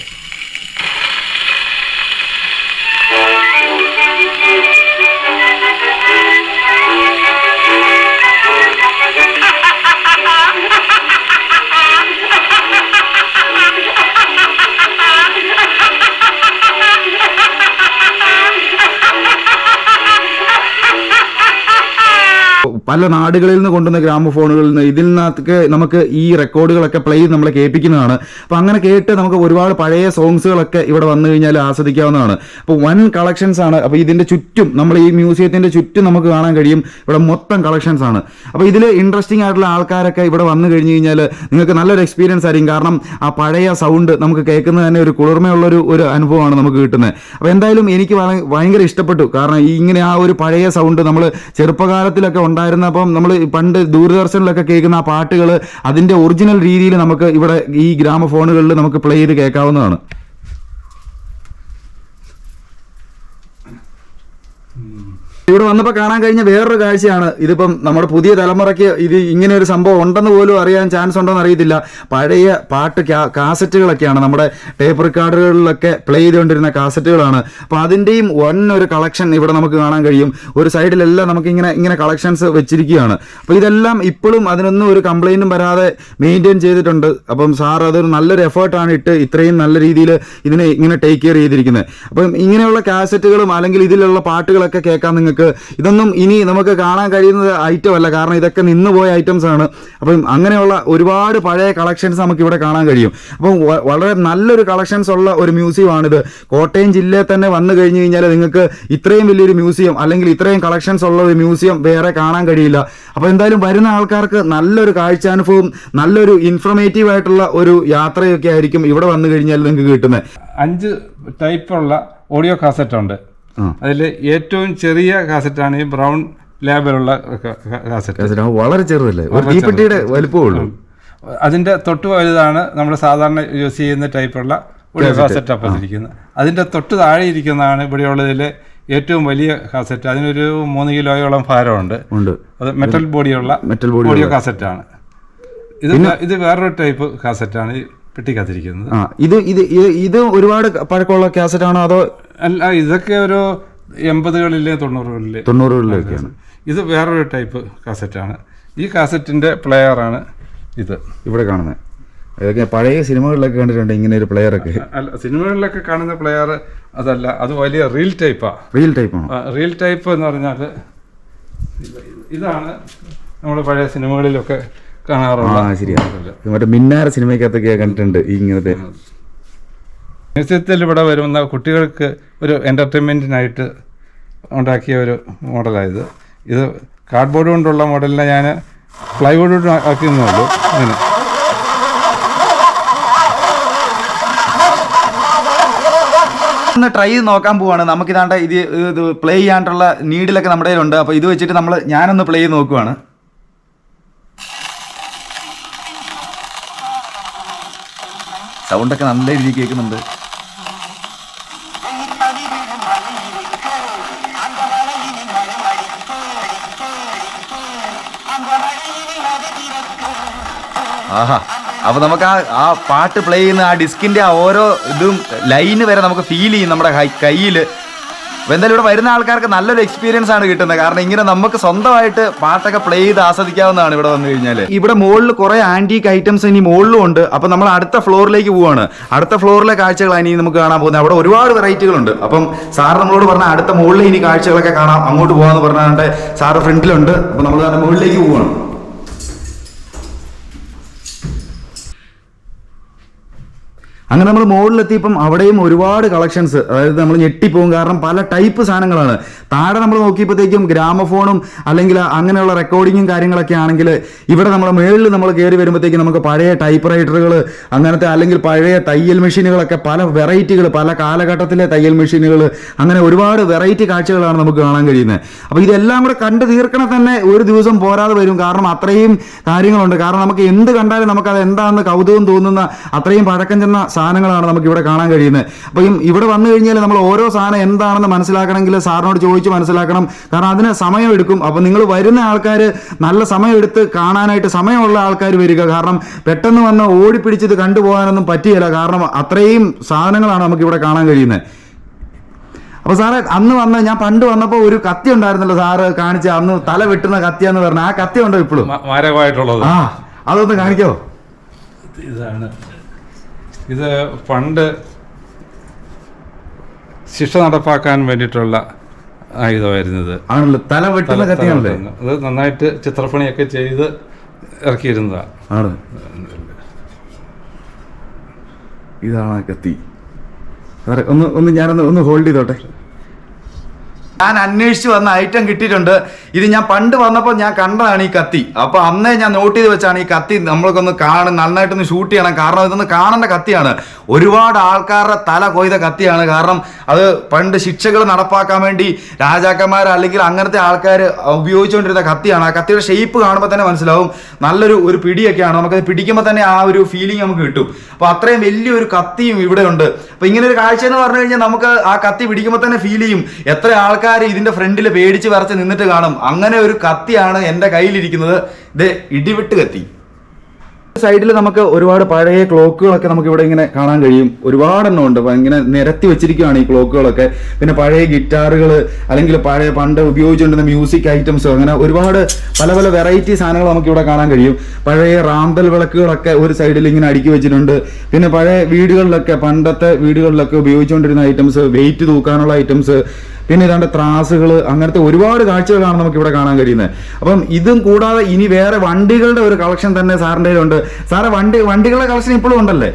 പല നാടുകളിൽ നിന്ന് കൊണ്ടുവന്ന ഗ്രാമഫോണുകളിൽ നിന്ന് ഇതിനകത്തൊക്കെ നമുക്ക് ഈ റെക്കോർഡുകളൊക്കെ പ്ലേ ചെയ്ത് നമ്മളെ കേൾപ്പിക്കുന്നതാണ്. അപ്പോൾ അങ്ങനെ കേട്ട് നമുക്ക് ഒരുപാട് പഴയ സോങ്സുകളൊക്കെ ഇവിടെ വന്നു കഴിഞ്ഞാൽ ആസ്വദിക്കാവുന്നതാണ്. അപ്പോൾ വൻ കളക്ഷൻസ് ആണ്. അപ്പോൾ ഇതിൻ്റെ ചുറ്റും നമ്മൾ ഈ മ്യൂസിയത്തിൻ്റെ ചുറ്റും നമുക്ക് കാണാൻ കഴിയും, ഇവിടെ മൊത്തം കളക്ഷൻസ് ആണ്. അപ്പോൾ ഇതിൽ ഇൻട്രസ്റ്റിംഗ് ആയിട്ടുള്ള ആൾക്കാരൊക്കെ ഇവിടെ വന്നു കഴിഞ്ഞ് കഴിഞ്ഞാൽ നിങ്ങൾക്ക് നല്ലൊരു എക്സ്പീരിയൻസ് ആയിരിക്കും. കാരണം ആ പഴയ സൗണ്ട് നമുക്ക് കേൾക്കുന്നത് തന്നെ ഒരു കുളിർമയുള്ളൊരു അനുഭവമാണ് നമുക്ക് കിട്ടുന്നത്. അപ്പോൾ എന്തായാലും എനിക്ക് ഭയങ്കര ഇഷ്ടപ്പെട്ടു. കാരണം ഇങ്ങനെ ആ ഒരു പഴയ സൗണ്ട് നമ്മൾ ചെറുപ്പകാലത്തിലൊക്കെ ഉണ്ടായിരുന്ന, അപ്പം നമ്മൾ പണ്ട് ദൂരദർശനിലൊക്കെ കേൾക്കുന്ന ആ പാട്ടുകൾ അതിൻ്റെ ഒറിജിനൽ രീതിയിൽ നമുക്ക് ഇവിടെ ഈ ഗ്രാമഫോണുകളിൽ നമുക്ക് പ്ലേ ചെയ്ത് കേൾക്കാവുന്നതാണ്. ഇവിടെ വന്നപ്പോൾ കാണാൻ കഴിഞ്ഞ വേറൊരു കാഴ്ചയാണ്. ഇതിപ്പം നമ്മുടെ പുതിയ തലമുറയ്ക്ക് ഇത് ഇങ്ങനെ ഒരു സംഭവം ഉണ്ടെന്ന് പോലും അറിയാൻ ചാൻസ് ഉണ്ടോയെന്ന് അറിയത്തില്ല. പഴയ പാട്ട് കാസറ്റുകളൊക്കെയാണ്, നമ്മുടെ ടേപ്പ് റെക്കോർഡറുകളിലൊക്കെ പ്ലേ ചെയ്തുകൊണ്ടിരുന്ന കാസറ്റുകളാണ്. അപ്പോൾ അതിൻ്റെയും ഒരു കളക്ഷൻ ഇവിടെ നമുക്ക് കാണാൻ കഴിയും. ഒരു സൈഡിലെല്ലാം നമുക്ക് ഇങ്ങനെ കളക്ഷൻസ് വെച്ചിരിക്കുകയാണ്. അപ്പോൾ ഇതെല്ലാം ഇപ്പോഴും അതിനൊന്നും ഒരു കംപ്ലൈൻറ്റും വരാതെ മെയിൻറ്റെയിൻ ചെയ്തിട്ടുണ്ട്. അപ്പം സാർ അതൊരു നല്ലൊരു എഫേർട്ടാണ് ഇട്ട് ഇത്രയും നല്ല രീതിയിൽ ഇതിനെ ഇങ്ങനെ ടേക്ക് കെയർ ചെയ്തിരിക്കുന്നത്. അപ്പം ഇങ്ങനെയുള്ള കാസറ്റുകളും അല്ലെങ്കിൽ ഇതിലുള്ള പാട്ടുകളൊക്കെ കേൾക്കാൻ നിങ്ങൾക്ക് നിങ്ങൾക്ക് ഇതൊന്നും ഇനി നമുക്ക് കാണാൻ കഴിയുന്ന ഐറ്റം അല്ല, കാരണം ഇതൊക്കെ നിന്ന് പോയ ഐറ്റംസ് ആണ്. അപ്പം അങ്ങനെയുള്ള ഒരുപാട് പഴയ കളക്ഷൻസ് നമുക്ക് ഇവിടെ കാണാൻ കഴിയും. അപ്പം വളരെ നല്ലൊരു കളക്ഷൻസ് ഉള്ള ഒരു മ്യൂസിയമാണിത്. കോട്ടയം ജില്ലയിൽ തന്നെ വന്നു കഴിഞ്ഞു കഴിഞ്ഞാൽ നിങ്ങൾക്ക് ഇത്രയും വലിയൊരു മ്യൂസിയം അല്ലെങ്കിൽ ഇത്രയും കളക്ഷൻസ് ഉള്ള ഒരു മ്യൂസിയം വേറെ കാണാൻ കഴിയില്ല. അപ്പോൾ എന്തായാലും വരുന്ന ആൾക്കാർക്ക് നല്ലൊരു കാഴ്ചാനുഭവം, നല്ലൊരു ഇൻഫർമേറ്റീവ് ആയിട്ടുള്ള ഒരു യാത്രയൊക്കെ ആയിരിക്കും ഇവിടെ വന്നു കഴിഞ്ഞാൽ നിങ്ങൾക്ക് കിട്ടുന്നത്. 5 ടൈപ്പുള്ള ഓഡിയോ കാസറ്റ് ഉണ്ട്. അതിൽ ഏറ്റവും ചെറിയ കാസറ്റാണ് ഈ ബ്രൗൺ ലേബലുള്ള കാസറ്റ്. വളരെ ചെറുതല്ലേ, ഒരു തീപ്പെട്ടിയുടെ വലുപ്പമുള്ളൂ. അതിന്റെ തൊട്ട് വലുതാണ് നമ്മൾ സാധാരണ യൂസ് ചെയ്യുന്ന ടൈപ്പുള്ള ഓഡിയോ കാസറ്റ് അപ്പത്തിരിക്കുന്നത്. അതിന്റെ തൊട്ട് താഴെ ഇരിക്കുന്നതാണ് ഇവിടെയുള്ളതിൽ ഏറ്റവും വലിയ കാസറ്റ്. അതിനൊരു 3 കിലോയോളം ഭാരമുണ്ട്. അത് മെറ്റൽ ബോഡിയുള്ള ഓഡിയോ കാസറ്റാണ്. ഇത് വേറൊരു ടൈപ്പ് കാസറ്റാണ് ഈ പെട്ടിക്കകത്തിരിക്കുന്നത്. ഇത് ഒരുപാട് പഴക്കമുള്ള കാസറ്റാണോ അതോ? അല്ല, ഇതൊക്കെ ഒരു 80കളിലെ 90കളിലൊക്കെയാണ്. ഇത് വേറൊരു ടൈപ്പ് കാസറ്റാണ്. ഈ കാസറ്റിന്റെ പ്ലെയറാണ് ഇത് ഇവിടെ കാണുന്നത്. ഇതൊക്കെ പഴയ സിനിമകളിലൊക്കെ കണ്ടിട്ടുണ്ട് ഇങ്ങനെ ഒരു പ്ലെയർ ഒക്കെ. അല്ല, സിനിമകളിലൊക്കെ കാണുന്ന പ്ലെയർ അതല്ല, അത് വലിയ റീൽ ടൈപ്പാണ്. റീൽ ടൈപ്പ് എന്ന് പറഞ്ഞാൽ ഇതാണ് നമ്മൾ പഴയ സിനിമകളിലൊക്കെ കാണാറുള്ള. ശരിയാണ്, മറ്റേ മിന്നാര സിനിമയ്ക്കകത്തൊക്കെ കണ്ടിട്ടുണ്ട് ഇങ്ങനത്തെ. മ്യൂസിയത്തിൽ ഇവിടെ വരുന്ന കുട്ടികൾക്ക് ഒരു എൻ്റർടൈൻമെൻറ്റിനായിട്ട് ഉണ്ടാക്കിയ ഒരു മോഡലായത്. ഇത് കാർഡ്ബോർഡ് കൊണ്ടുള്ള മോഡലിനെ ഞാൻ പ്ലൈവുഡ് ആക്കിയെന്നുള്ളൂ. അങ്ങനെ ട്രൈ ചെയ്ത് നോക്കാൻ പോവാണ്. നമുക്കിതാണ്ട് ഇത് പ്ലേ ചെയ്യാനുള്ള നീഡിലൊക്കെ നമ്മുടെ കയ്യിലുണ്ട്. അപ്പോൾ ഇത് വെച്ചിട്ട് ഞാനൊന്ന് പ്ലേ ചെയ്ത് നോക്കുവാണ്. സൗണ്ടൊക്കെ നല്ല രീതിയിൽ കേൾക്കുന്നുണ്ട്. ആഹാ, അപ്പോൾ നമുക്ക് ആ പാട്ട് പ്ലേ ചെയ്യുന്ന ആ ഡിസ്കിൻ്റെ ആ ഓരോ ഇതും ലൈന് വരെ നമുക്ക് ഫീൽ ചെയ്യും നമ്മുടെ കയ്യിൽ. അപ്പോൾ എന്തായാലും ഇവിടെ വരുന്ന ആൾക്കാർക്ക് നല്ലൊരു എക്സ്പീരിയൻസ് ആണ് കിട്ടുന്നത്. കാരണം ഇങ്ങനെ നമുക്ക് സ്വന്തമായിട്ട് പാട്ടൊക്കെ പ്ലേ ചെയ്ത് ആസ്വദിക്കാവുന്നതാണ് ഇവിടെ വന്നു കഴിഞ്ഞാൽ. ഇവിടെ മുകളിൽ കുറേ ആൻറ്റീക്ക് ഐറ്റംസ് ഇനി മുകളിലും ഉണ്ട്. അപ്പോൾ നമ്മൾ അടുത്ത ഫ്ലോറിലേക്ക് പോവുകയാണ്. അടുത്ത ഫ്ലോറിലെ കാഴ്ചകളാണ് ഇനി നമുക്ക് കാണാൻ പോകുന്നത്. അവിടെ ഒരുപാട് വെറൈറ്റികളുണ്ട്. അപ്പം സാറ് നമ്മളോട് പറഞ്ഞാൽ അടുത്ത മുകളിൽ ഇനി കാഴ്ചകളൊക്കെ കാണാം, അങ്ങോട്ട് പോകാമെന്ന് പറഞ്ഞാൽ സാറ് ഫ്രണ്ടിലുണ്ട്. അപ്പോൾ നമ്മൾ അതിൻ്റെ മുകളിലേക്ക് പോവുകയാണ്. അങ്ങനെ നമ്മൾ മുകളിലെത്തിയപ്പം അവിടെയും ഒരുപാട് കളക്ഷൻസ്, അതായത് നമ്മൾ ഞെട്ടിപ്പോകും. കാരണം പല ടൈപ്പ് സാധനങ്ങളാണ്. താഴെ നമ്മൾ നോക്കിയപ്പോഴത്തേക്കും ഗ്രാമഫോണും അല്ലെങ്കിൽ അങ്ങനെയുള്ള റെക്കോർഡിങ്ങും കാര്യങ്ങളൊക്കെ ആണെങ്കിൽ, ഇവിടെ നമ്മുടെ മുകളിൽ നമ്മൾ കയറി വരുമ്പോഴത്തേക്കും നമുക്ക് പഴയ ടൈപ്പ് റൈറ്ററുകൾ അങ്ങനത്തെ അല്ലെങ്കിൽ പഴയ തയ്യൽ മെഷീനുകളൊക്കെ പല വെറൈറ്റികൾ, പല കാലഘട്ടത്തിലെ തയ്യൽ മെഷീനുകൾ, അങ്ങനെ ഒരുപാട് വെറൈറ്റി കാഴ്ചകളാണ് നമുക്ക് കാണാൻ കഴിയുന്നത്. അപ്പോൾ ഇതെല്ലാം കൂടെ കണ്ടു തീർക്കണ തന്നെ ഒരു ദിവസം പോരാതെ വരും. കാരണം അത്രയും കാര്യങ്ങളുണ്ട്. കാരണം നമുക്ക് എന്ത് കണ്ടാലും നമുക്കത് എന്താണെന്ന് കൗതുകം തോന്നുന്ന അത്രയും പഴക്കം ചെന്ന സാധനങ്ങളാണ് നമുക്ക് ഇവിടെ കാണാൻ കഴിയുന്നത്. അപ്പം ഇവിടെ വന്നു കഴിഞ്ഞാൽ നമ്മൾ ഓരോ സാധനം എന്താണെന്ന് മനസ്സിലാക്കണമെങ്കിൽ സാറിനോട് ചോദിച്ച് മനസ്സിലാക്കണം. കാരണം അതിന് സമയമെടുക്കും. അപ്പം നിങ്ങൾ വരുന്ന ആൾക്കാർ നല്ല സമയമെടുത്ത് കാണാനായിട്ട് സമയമുള്ള ആൾക്കാർ വരിക. കാരണം പെട്ടെന്ന് വന്ന് ഓടിപ്പിടിച്ചത് കണ്ടുപോകാനൊന്നും പറ്റിയില്ല. കാരണം അത്രയും സാധനങ്ങളാണ് നമുക്ക് ഇവിടെ കാണാൻ കഴിയുന്നത്. അപ്പോൾ സാറേ, അന്ന് ഞാൻ പണ്ട് വന്നപ്പോൾ ഒരു കത്തി ഉണ്ടായിരുന്നല്ലോ സാറ് കാണിച്ച, അന്ന് തല വെട്ടുന്ന കത്തിയാന്ന് പറഞ്ഞ ആ കത്തി ഉണ്ടോ ഇപ്പോഴും? മാരകമായിട്ടുള്ളത്. അതൊന്ന് കാണിക്കോ? ഇതാണ്. ഇത് പണ്ട് ശിക്ഷ നടപ്പാക്കാൻ വേണ്ടിയിട്ടുള്ള ആയുധമായിരുന്നത്. ആണല്ലോ, തല വെട്ടുന്ന കത്തിയാണല്ലേ. അത് നന്നായിട്ട് ചിത്രപ്പണിയൊക്കെ ചെയ്ത് ഇറക്കിയിരുന്നതാണ്. ആണ്, ഇതാണ് കത്തി. ഞാനൊന്ന് ഹോൾഡ് ചെയ്തോട്ടെ. ഞാൻ അന്വേഷിച്ച് വന്ന ഐറ്റം കിട്ടിയിട്ടുണ്ട്. ഇത് ഞാൻ പണ്ട് വന്നപ്പോൾ ഞാൻ കണ്ടതാണ് ഈ കത്തി. അപ്പോൾ അന്നേ ഞാൻ നോട്ട് ചെയ്ത് വെച്ചാണ് ഈ കത്തി നമ്മൾക്കൊന്ന് നന്നായിട്ടൊന്ന് ഷൂട്ട് ചെയ്യണം. കാരണം ഇതൊന്ന് കാണേണ്ട കത്തിയാണ്. ഒരുപാട് ആൾക്കാരുടെ തല കൊയ്ത കത്തിയാണ്. കാരണം അത് പണ്ട് ശിക്ഷകൾ നടപ്പാക്കാൻ വേണ്ടി രാജാക്കന്മാർ അല്ലെങ്കിൽ അങ്ങനത്തെ ആൾക്കാർ ഉപയോഗിച്ചുകൊണ്ടിരുന്ന കത്തിയാണ്. ആ കത്തിയുടെ ഷേപ്പ് കാണുമ്പോൾ തന്നെ മനസ്സിലാവും. നല്ലൊരു പിടിയൊക്കെയാണ്. നമുക്കത് പിടിക്കുമ്പോൾ തന്നെ ആ ഒരു ഫീലിംഗ് നമുക്ക് കിട്ടും. അപ്പോൾ അത്രയും വലിയൊരു കത്തിയും ഇവിടെ ഉണ്ട്. അപ്പോൾ ഇങ്ങനെ ഒരു കാഴ്ച എന്ന് പറഞ്ഞു കഴിഞ്ഞാൽ നമുക്ക് ആ കത്തി പിടിക്കുമ്പോൾ തന്നെ ഫീൽ ചെയ്യും എത്ര ആൾക്കാർ ഇതിന്റെ ഫ്രണ്ടിൽ പേടിച്ച് വരച്ച് നിന്നിട്ട് കാണും. അങ്ങനെ ഒരു കത്തിയാണ് എൻ്റെ കയ്യിലിരിക്കുന്നത്. ഇത് ഇടിവെട്ട് കത്തി. സൈഡിൽ നമുക്ക് ഒരുപാട് പഴയ ക്ലോക്കുകളൊക്കെ നമുക്ക് ഇവിടെ ഇങ്ങനെ കാണാൻ കഴിയും. ഒരുപാടെണ്ണം ഉണ്ട്. അപ്പം ഇങ്ങനെ നിരത്തി വെച്ചിരിക്കുകയാണ് ഈ ക്ലോക്കുകളൊക്കെ. പിന്നെ പഴയ ഗിറ്റാറുകൾ അല്ലെങ്കിൽ പണ്ട് ഉപയോഗിച്ചുകൊണ്ടിരുന്ന മ്യൂസിക് ഐറ്റംസ്, അങ്ങനെ ഒരുപാട് പല പല വെറൈറ്റി സാധനങ്ങൾ നമുക്ക് ഇവിടെ കാണാൻ കഴിയും. പഴയ റാന്തൽ വിളക്കുകളൊക്കെ ഒരു സൈഡിൽ ഇങ്ങനെ അടുക്കി വെച്ചിട്ടുണ്ട്. പിന്നെ പഴയ വീടുകളിലൊക്കെ, പണ്ടത്തെ വീടുകളിലൊക്കെ ഉപയോഗിച്ചുകൊണ്ടിരുന്ന ഐറ്റംസ്, വെയിറ്റ് തൂക്കാനുള്ള ഐറ്റംസ്, പിന്നെ ഇതാണ്ട് ത്രാസുകൾ, അങ്ങനത്തെ ഒരുപാട് കാഴ്ചകളാണ് നമുക്ക് ഇവിടെ കാണാൻ കഴിയുന്നത്. അപ്പം ഇതും കൂടാതെ ഇനി വേറെ വണ്ടികളുടെ ഒരു കളക്ഷൻ തന്നെ സാറിൻ്റെ ഉണ്ട്. സാറെ വണ്ടികളുടെ കളക്ഷൻ ഇപ്പോഴും ഉണ്ടല്ലേ?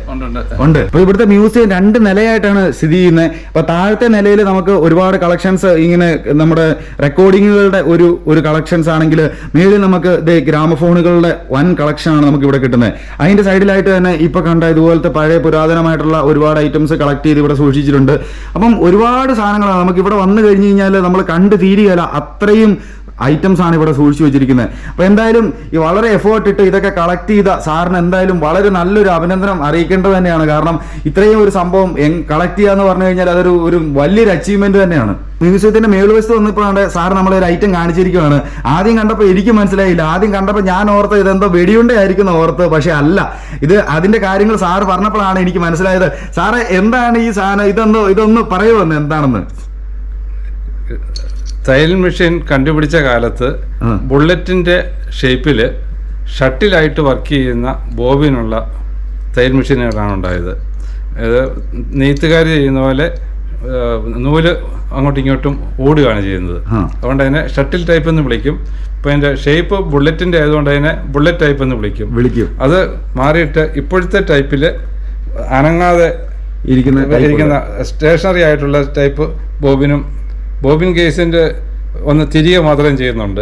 ഉണ്ട്. അപ്പൊ ഇവിടുത്തെ മ്യൂസിയം 2 നിലയായിട്ടാണ് സ്ഥിതി ചെയ്യുന്നത്. അപ്പൊ താഴത്തെ നിലയിൽ നമുക്ക് ഒരുപാട് കളക്ഷൻസ്, ഇങ്ങനെ നമ്മുടെ റെക്കോർഡിങ്ങുകളുടെ ഒരു കളക്ഷൻസ് ആണെങ്കിൽ, മേളിൽ നമുക്ക് ഗ്രാമഫോണുകളുടെ വൻ കളക്ഷൻ ആണ് നമുക്ക് ഇവിടെ കിട്ടുന്നത്. അതിന്റെ സൈഡിലായിട്ട് തന്നെ ഇപ്പൊ കണ്ട ഇതുപോലത്തെ പഴയ പുരാതനമായിട്ടുള്ള ഒരുപാട് ഐറ്റംസ് കളക്ട് ചെയ്ത് ഇവിടെ സൂക്ഷിച്ചിട്ടുണ്ട്. അപ്പം ഒരുപാട് സാധനങ്ങളാണ് നമുക്ക് ഇവിടെ വന്നു കഴിഞ്ഞു കഴിഞ്ഞാൽ നമ്മൾ കണ്ടു തീരുകയില്ല, അത്രയും ഐറ്റംസ് ആണ് ഇവിടെ സൂക്ഷിച്ചു വെച്ചിരിക്കുന്നത്. അപ്പൊ എന്തായാലും ഈ വളരെ എഫേർട്ട് ഇട്ട് ഇതൊക്കെ കളക്ട് ചെയ്ത സാറിന് എന്തായാലും വളരെ നല്ലൊരു അഭിനന്ദനം അറിയിക്കേണ്ടത് തന്നെയാണ്. കാരണം ഇത്രയും ഒരു സംഭവം കളക്ട് ചെയ്യുക എന്ന് പറഞ്ഞു കഴിഞ്ഞാൽ അതൊരു വലിയൊരു അച്ചീവ്മെന്റ് തന്നെയാണ്. മ്യൂസിയത്തിന്റെ മേൽവശത്ത് വന്നപ്പോഴാണ് സാർ നമ്മളെ ഒരു ഐറ്റം കാണിച്ചിരിക്കുകയാണ്. ആദ്യം കണ്ടപ്പോൾ എനിക്ക് മനസ്സിലായില്ല. ആദ്യം കണ്ടപ്പോൾ ഞാൻ ഓർത്ത് ഇതെന്തോ വെടിയുണ്ടായിരിക്കുന്ന ഓർത്ത്, പക്ഷെ അല്ല, ഇത് അതിന്റെ കാര്യങ്ങൾ സാറ് പറഞ്ഞപ്പോഴാണ് എനിക്ക് മനസ്സിലായത്. സാറ് എന്താണ് ഈ സാധനം, ഇതൊന്ന് പറയുമെന്ന് എന്താണെന്ന്? തയ്യൽ മെഷീൻ കണ്ടുപിടിച്ച കാലത്ത് ബുള്ളറ്റിന്റെ ഷേപ്പിൽ ഷട്ടിലായിട്ട് വർക്ക് ചെയ്യുന്ന ബോബിനുള്ള തയ്യൽ മെഷീനുകളാണ് ഉണ്ടായത്. അത് നെയ്ത്തുകാർ ചെയ്യുന്ന പോലെ നൂല് അങ്ങോട്ടും ഇങ്ങോട്ടും ഓടുകയാണ് ചെയ്യുന്നത്. അതുകൊണ്ട് അതിനെ ഷട്ടിൽ ടൈപ്പ് എന്ന് വിളിക്കും. ഇപ്പം അതിൻ്റെ ഷേപ്പ് ബുള്ളറ്റിൻ്റെ ആയതുകൊണ്ട് അതിനെ ബുള്ളറ്റ് ടൈപ്പ് എന്ന് വിളിക്കും. അത് മാറിയിട്ട് ഇപ്പോഴത്തെ ടൈപ്പിൽ അനങ്ങാതെ ഇരിക്കുന്ന സ്റ്റേഷനറി ആയിട്ടുള്ള ടൈപ്പ് ബോബിൻ കേസിന്റെ ഒന്ന് തിരികെ മാത്രം ചെയ്യുന്നുണ്ട്.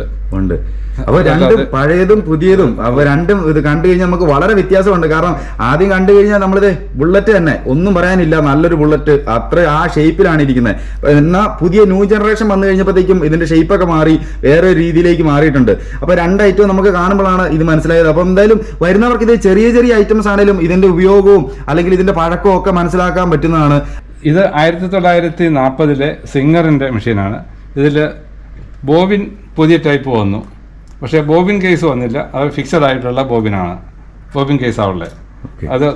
അപ്പൊ രണ്ടും പഴയതും പുതിയതും അപ്പൊ രണ്ടും ഇത് കണ്ടു കഴിഞ്ഞാൽ നമുക്ക് വളരെ വ്യത്യാസമുണ്ട്. കാരണം ആദ്യം കണ്ടു കഴിഞ്ഞാൽ നമ്മളിത് ബുള്ളറ്റ് തന്നെ ഒന്നും പറയാനില്ല, നല്ലൊരു ബുള്ളറ്റ്, അത്ര ആ ഷേപ്പിലാണ് ഇരിക്കുന്നത്. എന്നാൽ പുതിയ ന്യൂ ജനറേഷൻ വന്നു കഴിഞ്ഞപ്പോഴത്തേക്കും ഇതിന്റെ ഷേപ്പൊക്കെ മാറി വേറെ രീതിയിലേക്ക് മാറിയിട്ടുണ്ട്. അപ്പൊ 2 ഐറ്റവും നമുക്ക് കാണുമ്പോഴാണ് ഇത് മനസ്സിലായത്. അപ്പൊ എന്തായാലും വരുന്നവർക്ക് ഇത് ചെറിയ ചെറിയ ഐറ്റംസ് ആണെങ്കിലും ഇതിന്റെ ഉപയോഗവും അല്ലെങ്കിൽ ഇതിന്റെ പഴക്കവും ഒക്കെ മനസ്സിലാക്കാൻ പറ്റുന്നതാണ്. ഇത് 1940 സിംഗറിന്റെ മെഷീനാണ്. ഇതിൽ ബോബിൻ പുതിയ ടൈപ്പ് വന്നു, പക്ഷേ ബോബിൻ കേസ് വന്നില്ല. അത് ഫിക്സഡ് ആയിട്ടുള്ള ബോബിൻ കേസാവുള്ളത്. അത്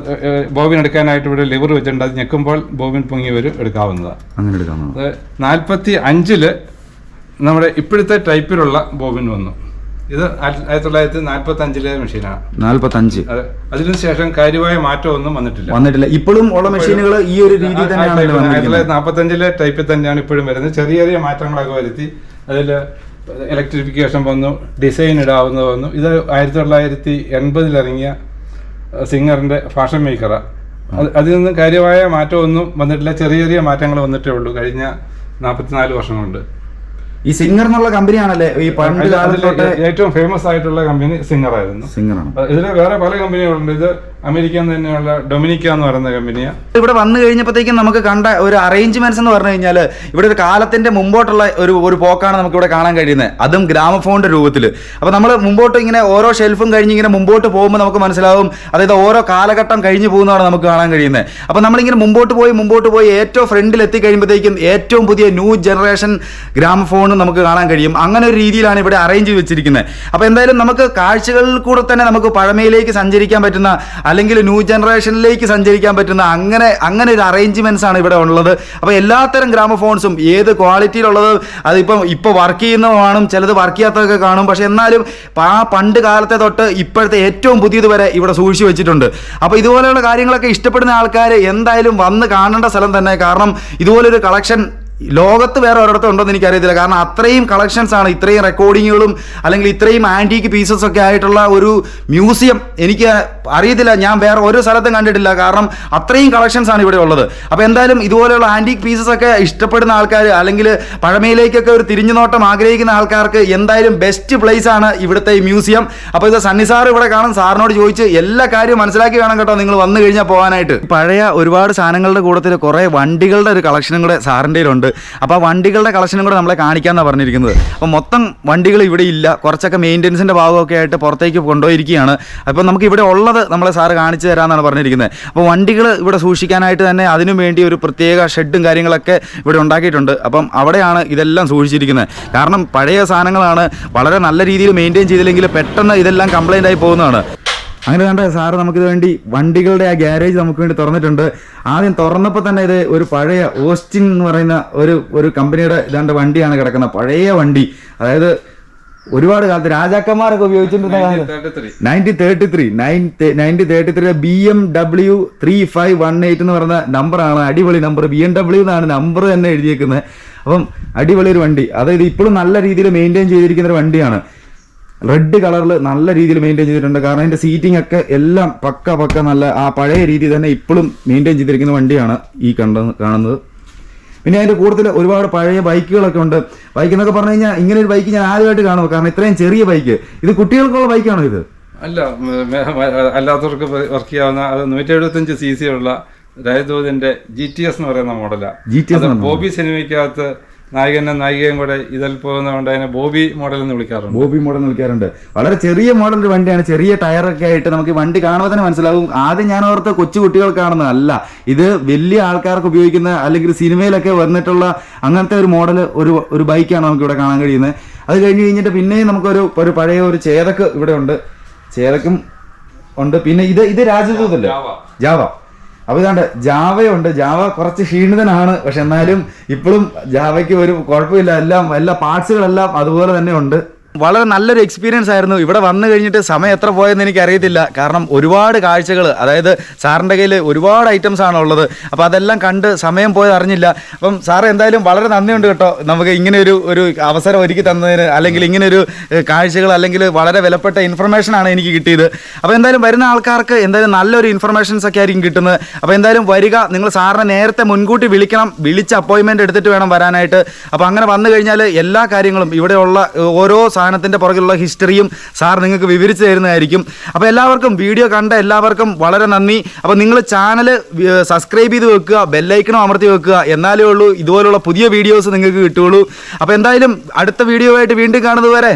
ബോബിൻ എടുക്കാനായിട്ട് ഇവിടെ ലിവർ വെച്ചിട്ടുണ്ട്. അത് ഞെക്കുമ്പോൾ ബോബിൻ പൊങ്ങി വരും, എടുക്കാവുന്നതാണ്. അത് 45 നമ്മുടെ ഇപ്പോഴത്തെ ടൈപ്പിലുള്ള ബോബിൻ വന്നു. ഇത് 1945 മെഷീനാണ്. 45. അതിനുശേഷം കാര്യമായ മാറ്റമൊന്നും വന്നിട്ടില്ല. ഇപ്പോഴും ഉള്ള മെഷീനുകൾ ഈ ഒരു രീതി തന്നെയാണ്. 1945 ടൈപ്പിൽ തന്നെയാണ് ഇപ്പോഴും വരുന്നത്. ചെറിയ ചെറിയ മാറ്റങ്ങളൊക്കെ വരുത്തി അതിൽ ഇലക്ട്രിഫിക്കേഷൻ വന്നു, ഡിസൈൻ ഇടാവുന്നത് വന്നു. ഇത് 1980 ഇറങ്ങിയ സിംഗറിന്റെ ഫാഷൻ മേക്കറാണ്. അതിൽ നിന്ന് കാര്യമായ മാറ്റമൊന്നും വന്നിട്ടില്ല. ചെറിയ ചെറിയ മാറ്റങ്ങൾ വന്നിട്ടേ ഉള്ളൂ കഴിഞ്ഞ 44 വർഷം കൊണ്ട്. ഈ സിംഗർ എന്നുള്ള കമ്പനിയാണല്ലേ ഈ പണ്ട് കാലത്തോട്ട് ഏറ്റവും ഫേമസ് ആയിട്ടുള്ള കമ്പനി സിംഗറായിരുന്നു. ഇതിൽ വേറെ പല കമ്പനികളുണ്ട്. ഇത് അമേരിക്കൻ തന്നെയുള്ള ഡൊമിനിക്ക എന്ന് പറയുന്ന കമ്പനിയാണ്. ഇവിടെ വന്നു കഴിഞ്ഞപ്പോഴത്തേക്കും നമുക്ക് കണ്ട ഒരു അറേഞ്ച്മെന്റ്സ് എന്ന് പറഞ്ഞു കഴിഞ്ഞാൽ ഇവിടെ ഒരു കാലത്തിന്റെ മുമ്പോട്ടുള്ള ഒരു പോക്കാണ് നമുക്ക് ഇവിടെ കാണാൻ കഴിയുന്നത്, അതും ഗ്രാമഫോണിന്റെ രൂപത്തിൽ. അപ്പൊ നമ്മൾ മുമ്പോട്ട് ഇങ്ങനെ ഓരോ ഷെൽഫും കഴിഞ്ഞ് ഇങ്ങനെ മുമ്പോട്ട് പോകുമ്പോൾ നമുക്ക് മനസ്സിലാവും, അതായത് ഓരോ കാലഘട്ടം കഴിഞ്ഞു പോകുന്നതാണ് നമുക്ക് കാണാൻ കഴിയുന്നത്. അപ്പൊ നമ്മളിങ്ങനെ മുമ്പോട്ട് പോയി ഏറ്റവും ഫ്രണ്ടിൽ എത്തിക്കഴിയുമ്പോഴത്തേക്കും ഏറ്റവും പുതിയ ന്യൂ ജനറേഷൻ ഗ്രാമഫോൺ നമുക്ക് കാണാൻ കഴിയും. അങ്ങനെ ഒരു രീതിയിലാണ് ഇവിടെ അറേഞ്ച് ചെയ്ത് വെച്ചിരിക്കുന്നത്. അപ്പോൾ എന്തായാലും നമുക്ക് കാഴ്ചകളിൽ കൂടെ തന്നെ നമുക്ക് പഴമയിലേക്ക് സഞ്ചരിക്കാൻ പറ്റുന്ന അല്ലെങ്കിൽ ന്യൂ ജനറേഷനിലേക്ക് സഞ്ചരിക്കാൻ പറ്റുന്ന അങ്ങനെ ഒരു അറേഞ്ച്മെന്റ്സ് ആണ് ഇവിടെ ഉള്ളത്. അപ്പോൾ എല്ലാത്തരം ഗ്രാമഫോൺസും ഏത് ക്വാളിറ്റിയിലുള്ളത്, അതിപ്പോൾ വർക്ക് ചെയ്യുന്നതും കാണും, ചിലത് വർക്ക് ചെയ്യാത്തതൊക്കെ കാണും. പക്ഷെ എന്നാലും ആ പണ്ട് കാലത്തെ തൊട്ട് ഇപ്പോഴത്തെ ഏറ്റവും പുതിയത് വരെ ഇവിടെ സൂക്ഷിച്ചു വെച്ചിട്ടുണ്ട്. അപ്പോൾ ഇതുപോലെയുള്ള കാര്യങ്ങളൊക്കെ ഇഷ്ടപ്പെടുന്ന ആൾക്കാർ എന്തായാലും വന്ന് കാണേണ്ട സ്ഥലം തന്നെ. കാരണം ഇതുപോലൊരു കളക്ഷൻ ലോകത്ത് വേറെ ഒരിടത്തും ഉണ്ടോയെന്ന് എനിക്കറിയത്തില്ല. കാരണം അത്രയും കളക്ഷൻസ് ആണ്, ഇത്രയും റെക്കോർഡിങ്ങുകളും അല്ലെങ്കിൽ ഇത്രയും ആൻറ്റീക്ക് പീസസ് ഒക്കെ ആയിട്ടുള്ള ഒരു മ്യൂസിയം എനിക്ക് അറിയത്തില്ല, ഞാൻ വേറെ ഒരു സ്ഥലത്തും കണ്ടിട്ടില്ല. കാരണം അത്രയും കളക്ഷൻസ് ആണ് ഇവിടെ ഉള്ളത്. അപ്പോൾ എന്തായാലും ഇതുപോലെയുള്ള ആൻറ്റീക്ക് പീസസ് ഒക്കെ ഇഷ്ടപ്പെടുന്ന ആൾക്കാർ അല്ലെങ്കിൽ പഴമയിലേക്കൊക്കെ ഒരു തിരിഞ്ഞുനോട്ടം ആഗ്രഹിക്കുന്ന ആൾക്കാർക്ക് എന്തായാലും ബെസ്റ്റ് പ്ലേസ് ആണ് ഇവിടുത്തെ ഈ മ്യൂസിയം. അപ്പോൾ ഇത് സണ്ണി സാർ ഇവിടെ കാണും, സാറിനോട് ചോദിച്ച് എല്ലാ കാര്യവും മനസ്സിലാക്കി വേണം കേട്ടോ നിങ്ങൾ വന്നു കഴിഞ്ഞാൽ പോകാനായിട്ട്. പഴയ ഒരുപാട് സാധനങ്ങളുടെ കൂട്ടത്തിൽ കുറേ വണ്ടികളുടെ ഒരു കളക്ഷനും കൂടെ സാറിൻ്റെ ഉണ്ട്. അപ്പോൾ ആ വണ്ടികളുടെ കളക്ഷനും കൂടെ നമ്മളെ കാണിക്കാമെന്നാണ് പറഞ്ഞിരിക്കുന്നത്. അപ്പോൾ മൊത്തം വണ്ടികൾ ഇവിടെ ഇല്ല, കുറച്ചൊക്കെ മെയിൻ്റെനൻസിൻ്റെ ഭാഗമൊക്കെ ആയിട്ട് പുറത്തേക്ക് കൊണ്ടുപോയിരിക്കുകയാണ്. അപ്പോൾ നമുക്ക് ഇവിടെ ഉള്ളത് നമ്മളെ സാറ് കാണിച്ചു തരാമെന്നാണ് പറഞ്ഞിരിക്കുന്നത്. അപ്പോൾ വണ്ടികൾ ഇവിടെ സൂക്ഷിക്കാനായിട്ട് തന്നെ അതിനു വേണ്ടി ഒരു പ്രത്യേക ഷെഡും കാര്യങ്ങളൊക്കെ ഇവിടെ ഉണ്ടാക്കിയിട്ടുണ്ട്. അപ്പം അവിടെയാണ് ഇതെല്ലാം സൂക്ഷിച്ചിരിക്കുന്നത്. കാരണം പഴയ സാധനങ്ങളാണ്, വളരെ നല്ല രീതിയിൽ മെയിൻറ്റെയിൻ ചെയ്തില്ലെങ്കിൽ പെട്ടെന്ന് ഇതെല്ലാം കംപ്ലൈൻ്റ് ആയി പോകുന്നതാണ്. അങ്ങനെ കണ്ട സാറ് നമുക്കിത് വേണ്ടി വണ്ടികളുടെ ആ ഗ്യാരേജ് നമുക്ക് വേണ്ടി തുറന്നിട്ടുണ്ട്. ആദ്യം തുറന്നപ്പോൾ തന്നെ ഇത് ഒരു പഴയ ഓസ്റ്റിൻ എന്ന് പറയുന്ന ഒരു കമ്പനിയുടെ ഇതാണ്ട് വണ്ടിയാണ് കിടക്കുന്നത്, പഴയ വണ്ടി. അതായത് ഒരുപാട് കാലത്ത് രാജാക്കന്മാരൊക്കെ ഉപയോഗിച്ചിട്ടുള്ള കാലം 1933 BMW 3518 എന്ന് പറയുന്ന നമ്പറാണ്. അടിപൊളി നമ്പർ. BMW എന്നാണ് നമ്പർ തന്നെ എഴുതിയേക്കുന്നത്. അപ്പം അടിപൊളി ഒരു വണ്ടി. അതായത് ഇപ്പോഴും നല്ല രീതിയിൽ മെയിൻറ്റെയിൻ ചെയ്തിരിക്കുന്ന ഒരു വണ്ടിയാണ്. റെഡ് കളറിൽ നല്ല രീതിയിൽ മെയിൻറ്റെയിൻ ചെയ്തിട്ടുണ്ട്. കാരണം അതിൻ്റെ സീറ്റിംഗ് ഒക്കെ എല്ലാം പക്ക നല്ല ആ പഴയ രീതി തന്നെ ഇപ്പോഴും മെയിൻറ്റെയിൻ ചെയ്തിരിക്കുന്ന വണ്ടിയാണ് ഈ കാണുന്നത്. പിന്നെ അതിൻ്റെ കൂടുതൽ ഒരുപാട് പഴയ ബൈക്കുകളൊക്കെ ഉണ്ട്. ബൈക്ക് എന്നൊക്കെ പറഞ്ഞു കഴിഞ്ഞാൽ ഇങ്ങനെ ഒരു ബൈക്ക് ഞാൻ ആദ്യമായിട്ട് കാണുമോ, കാരണം ഇത്രയും ചെറിയ ബൈക്ക്. ഇത് കുട്ടികൾക്കുള്ള ബൈക്കാണോ ഇത്? അല്ല, അല്ലാത്തവർക്ക് വർക്ക് ചെയ്യാവുന്ന 175 cc ഉള്ള രാജ്ദൂതിന്റെ GTS എന്ന് പറയുന്ന മോഡലാണ്. ബോബി സിനിമയ്ക്കകത്ത് നായികയും കൂടെ ഇതിൽ പോകുന്നതുകൊണ്ട് അതിനെ ബോബി മോഡൽ എന്ന് വിളിക്കാറുണ്ട്. വളരെ ചെറിയ മോഡൽ ഒരു വണ്ടിയാണ്. ചെറിയ ടയറൊക്കെ ആയിട്ട് നമുക്ക് വണ്ടി കാണുമ്പോൾ തന്നെ മനസ്സിലാവും. ആദ്യം ഞാൻ ഓർത്ത് കൊച്ചു കുട്ടികൾക്കാണെന്നല്ല, ഇത് വലിയ ആൾക്കാർക്ക് ഉപയോഗിക്കുന്ന അല്ലെങ്കിൽ സിനിമയിലൊക്കെ വന്നിട്ടുള്ള അങ്ങനത്തെ ഒരു മോഡൽ ഒരു ബൈക്കാണ് നമുക്ക് ഇവിടെ കാണാൻ കഴിയുന്നത്. അത് കഴിഞ്ഞിട്ട് പിന്നെയും നമുക്കൊരു പഴയ ഒരു ചേതക്ക് ഇവിടെ ഉണ്ട്. ചേതക്കും ഉണ്ട്. പിന്നെ ഇത് രാജദൂതല്ലേ, ജാവ. അപ്പോൾ ഇതാണ്ട് ജാവയുണ്ട്. ജാവ കുറച്ച് ക്ഷീണിതനാണ്, പക്ഷെ എന്നാലും ഇപ്പോഴും ജാവയ്ക്ക് ഒരു കുഴപ്പമില്ല. എല്ലാ പാർട്സുകളെല്ലാം അതുപോലെ തന്നെ ഉണ്ട്. വളരെ നല്ലൊരു എക്സ്പീരിയൻസ് ആയിരുന്നു. ഇവിടെ വന്നു കഴിഞ്ഞിട്ട് സമയം എത്ര പോയെന്ന് എനിക്കറിയത്തില്ല. കാരണം ഒരുപാട് കാഴ്ചകൾ, അതായത് സാറിൻ്റെ കയ്യിൽ ഒരുപാട് ഐറ്റംസ് ആണ് ഉള്ളത്. അപ്പോൾ അതെല്ലാം കണ്ട് സമയം പോയത് അറിഞ്ഞില്ല. അപ്പം സാറ് എന്തായാലും വളരെ നന്ദിയുണ്ട് കേട്ടോ, നമുക്ക് ഇങ്ങനെ ഒരു അവസരം ഒരുക്കി തന്നതിന്, അല്ലെങ്കിൽ ഇങ്ങനൊരു കാഴ്ചകൾ, അല്ലെങ്കിൽ വളരെ വിലപ്പെട്ട ഇൻഫർമേഷനാണ് എനിക്ക് കിട്ടിയത്. അപ്പോൾ എന്തായാലും വരുന്ന ആൾക്കാർക്ക് എന്തായാലും നല്ലൊരു ഇൻഫർമേഷൻസ് ഒക്കെ ആയിരിക്കും കിട്ടുന്നത്. അപ്പോൾ എന്തായാലും വരിക, നിങ്ങൾ സാറിനെ നേരത്തെ മുൻകൂട്ടി വിളിക്കണം, വിളിച്ച് അപ്പോയിൻമെൻറ്റ് എടുത്തിട്ട് വേണം വരാനായിട്ട്. അപ്പോൾ അങ്ങനെ വന്നു കഴിഞ്ഞാൽ എല്ലാ കാര്യങ്ങളും ഇവിടെയുള്ള ഓരോ സാധനത്തിൻ്റെ പുറകിലുള്ള ഹിസ്റ്ററിയും സാർ നിങ്ങൾക്ക് വിവരിച്ചു തരുന്നതായിരിക്കും. അപ്പോൾ എല്ലാവർക്കും വീഡിയോ കണ്ട എല്ലാവർക്കും വളരെ നന്ദി. അപ്പോൾ നിങ്ങൾ ചാനൽ സബ്സ്ക്രൈബ് ചെയ്ത് വെക്കുക, ബെല്ലൈക്കണും അമർത്തി വെക്കുക, എന്നാലേ ഉള്ളൂ ഇതുപോലുള്ള പുതിയ വീഡിയോസ് നിങ്ങൾക്ക് കിട്ടുകയുള്ളൂ. അപ്പോൾ എന്തായാലും അടുത്ത വീഡിയോ ആയിട്ട് വീണ്ടും കാണുന്നത് വരെ